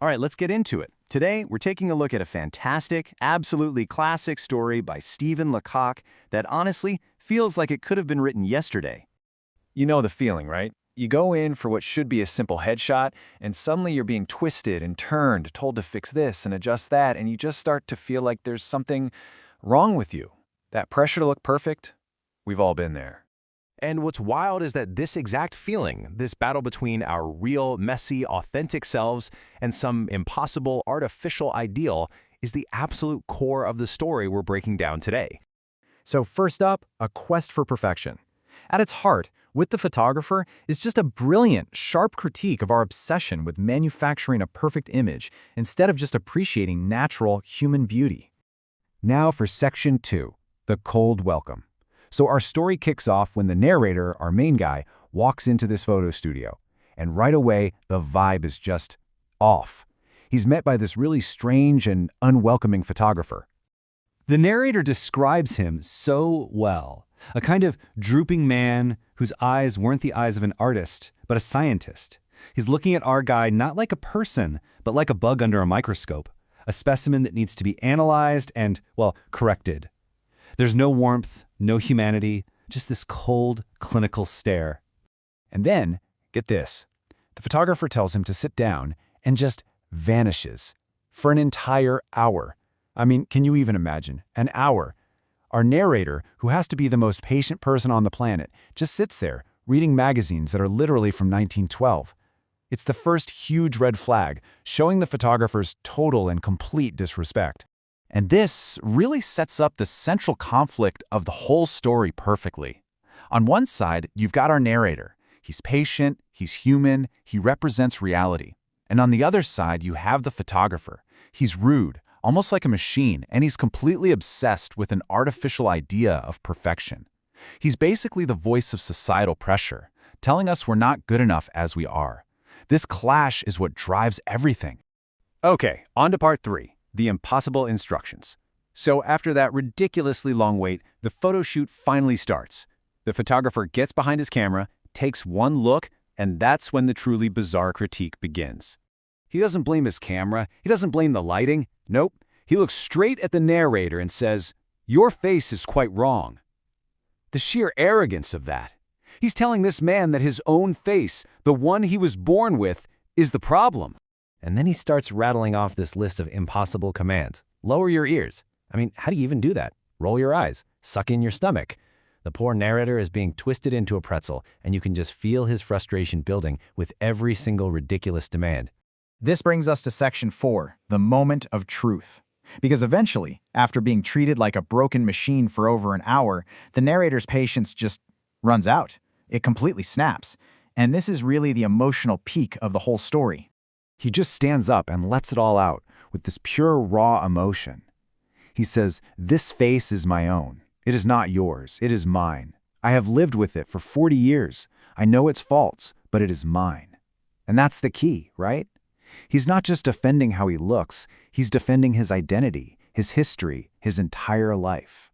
All right, let's get into it. Today, we're taking a look at a fantastic, absolutely classic story by Stephen Lecoq that honestly feels like it could have been written yesterday. You know the feeling, right? You go in for what should be a simple headshot, and suddenly you're being twisted and turned, told to fix this and adjust that, and you just start to feel like there's something wrong with you. That pressure to look perfect, we've all been there. And what's wild is that this exact feeling, this battle between our real, messy, authentic selves and some impossible, artificial ideal, is the absolute core of the story we're breaking down today. So first up, a quest for perfection. At its heart, With the Photographer is just a brilliant, sharp critique of our obsession with manufacturing a perfect image instead of just appreciating natural human beauty. Now for Section 2, the cold welcome. So our story kicks off when the narrator, our main guy, walks into this photo studio. And right away, the vibe is just off. He's met by this really strange and unwelcoming photographer. The narrator describes him so well. A kind of drooping man whose eyes weren't the eyes of an artist, but a scientist. He's looking at our guy not like a person, but like a bug under a microscope. A specimen that needs to be analyzed and, well, corrected. There's no warmth, no humanity, just this cold, clinical stare. And then, get this, the photographer tells him to sit down and just vanishes for an entire hour. I mean, can you even imagine? An hour. Our narrator, who has to be the most patient person on the planet, just sits there, reading magazines that are literally from 1912. It's the first huge red flag, showing the photographer's total and complete disrespect. And this really sets up the central conflict of the whole story perfectly. On one side, you've got our narrator. He's patient, he's human, he represents reality. And on the other side, you have the photographer. He's rude, almost like a machine, and he's completely obsessed with an artificial idea of perfection. He's basically the voice of societal pressure, telling us we're not good enough as we are. This clash is what drives everything. Okay, on to part 3. The impossible instructions. So after that ridiculously long wait, the photo shoot finally starts. The photographer gets behind his camera, takes one look, and that's when the truly bizarre critique begins. He doesn't blame his camera, he doesn't blame the lighting, nope. He looks straight at the narrator and says, "Your face is quite wrong." The sheer arrogance of that. He's telling this man that his own face, the one he was born with, is the problem. And then he starts rattling off this list of impossible commands. Lower your ears. I mean, how do you even do that? Roll your eyes. Suck in your stomach. The poor narrator is being twisted into a pretzel, and you can just feel his frustration building with every single ridiculous demand. This brings us to Section 4, the moment of truth. Because eventually, after being treated like a broken machine for over an hour, the narrator's patience just runs out. It completely snaps. And this is really the emotional peak of the whole story. He just stands up and lets it all out with this pure, raw emotion. He says, "This face is my own. It is not yours. It is mine. I have lived with it for 40 years. I know its faults, but it is mine." And that's the key, right? He's not just defending how he looks, he's defending his identity, his history, his entire life.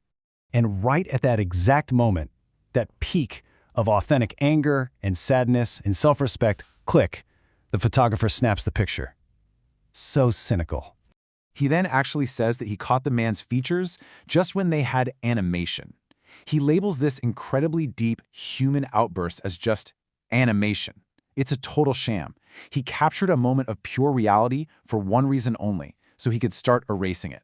And right at that exact moment, that peak of authentic anger and sadness and self-respect, click, the photographer snaps the picture. So cynical. He then actually says that he caught the man's features just when they had animation. He labels this incredibly deep human outburst as just animation. It's a total sham. He captured a moment of pure reality for one reason only, so he could start erasing it.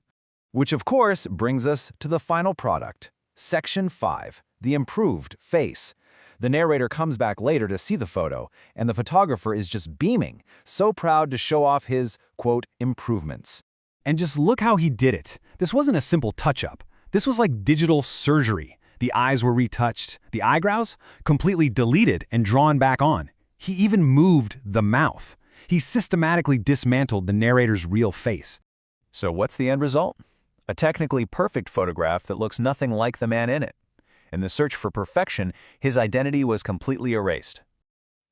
Which of course brings us to the final product. Section 5, the improved face. The narrator comes back later to see the photo, and the photographer is just beaming, so proud to show off his, quote, improvements. And just look how he did it. This wasn't a simple touch-up. This was like digital surgery. The eyes were retouched, the eyebrows completely deleted and drawn back on. He even moved the mouth. He systematically dismantled the narrator's real face. So what's the end result? A technically perfect photograph that looks nothing like the man in it. In the search for perfection, his identity was completely erased.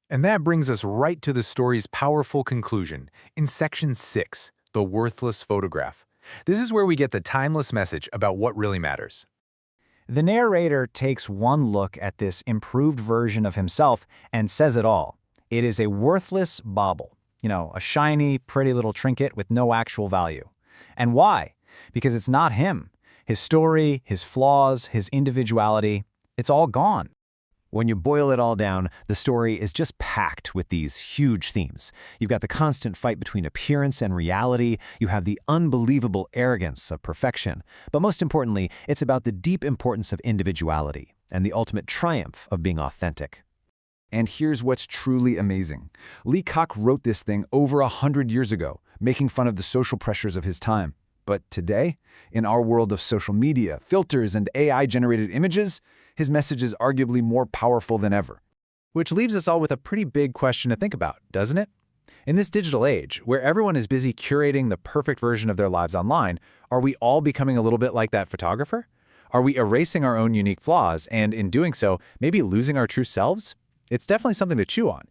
And that brings us right to the story's powerful conclusion, in Section 6, the worthless photograph. This is where we get the timeless message about what really matters. The narrator takes one look at this improved version of himself and says it all. It is a worthless bauble. a shiny, pretty little trinket with no actual value. And why? Because it's not him. His story, his flaws, his individuality, it's all gone. When you boil it all down, the story is just packed with these huge themes. You've got the constant fight between appearance and reality. You have the unbelievable arrogance of perfection. But most importantly, it's about the deep importance of individuality and the ultimate triumph of being authentic. And here's what's truly amazing. Lee Koch wrote this thing over 100 years ago, making fun of the social pressures of his time. But today, in our world of social media, filters, and AI-generated images, his message is arguably more powerful than ever. Which leaves us all with a pretty big question to think about, doesn't it? In this digital age, where everyone is busy curating the perfect version of their lives online, are we all becoming a little bit like that photographer? Are we erasing our own unique flaws and, in doing so, maybe losing our true selves? It's definitely something to chew on,